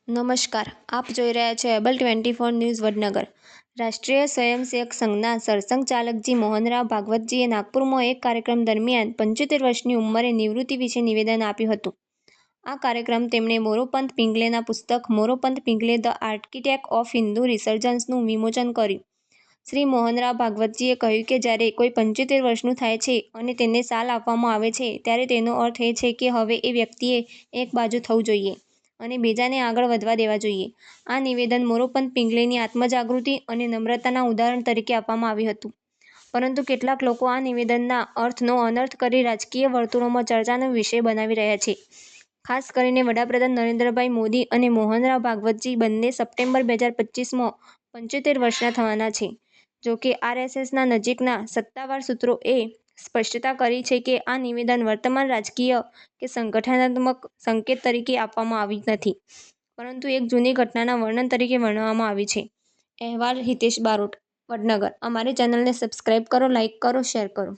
નમસ્કાર, આપ જોઈ રહ્યા છો એબલ 24 ન્યૂઝ વડનગર. રાષ્ટ્રીય સ્વયંસેવક સંઘના સરસંઘચાલકજી મોહનરાવ ભાગવતજીએ નાગપુરમાં એક કાર્યક્રમ દરમિયાન 75 વર્ષની ઉંમરે નિવૃત્તિ વિશે નિવેદન આપ્યું હતું. આ કાર્યક્રમ તેમણે મોરોપંત પિંગલેના પુસ્તક મોરોપંત પિંગલે ધ આર્કિટેક્ટ ઓફ હિન્દુ રિસર્જન્સનું વિમોચન કર્યું. શ્રી મોહનરાવ ભાગવતજીએ કહ્યું કે જ્યારે કોઈ 75 વર્ષનું થાય છે અને તેને શાલ આપવામાં આવે છે ત્યારે તેનો અર્થ એ છે કે હવે એ વ્યક્તિએ એક બાજુ થવું જોઈએ અને બીજાને આગળ વધવા દેવા જોઈએ. આ નિવેદન મોરોપંત પિંગલેની આત્મજાગૃતિ અને નમ્રતાના ઉદાહરણ તરીકે આપવામાં આવ્યું હતું. પરંતુ કેટલાક લોકો આ નિવેદનના અર્થનો અનર્થ કરી રાજકીય વર્તુળોમાં ચર્ચાનો વિષય બનાવી રહ્યા છે. ખાસ કરીને વડાપ્રધાન નરેન્દ્રભાઈ મોદી અને મોહનરાવ ભાગવતજી બંને સપ્ટેમ્બર 2025માં 75 વર્ષના થવાના છે. જોકે આરએસએસના નજીકના સત્તાવાર સૂત્રોએ સ્પષ્ટતા કરી છે કે આ નિવેદન વર્તમાન રાજકીય કે સંગઠનાત્મક સંકેત તરીકે આપવામાં આવી નથી, પરંતુ એક જૂની ઘટનાના વર્ણન તરીકે વર્ણવવામાં આવી છે. અહેવાલ હિતેશ બારોટ, વડનગર. અમારી ચેનલને સબસ્ક્રાઇબ કરો, લાઇક કરો, શેર કરો.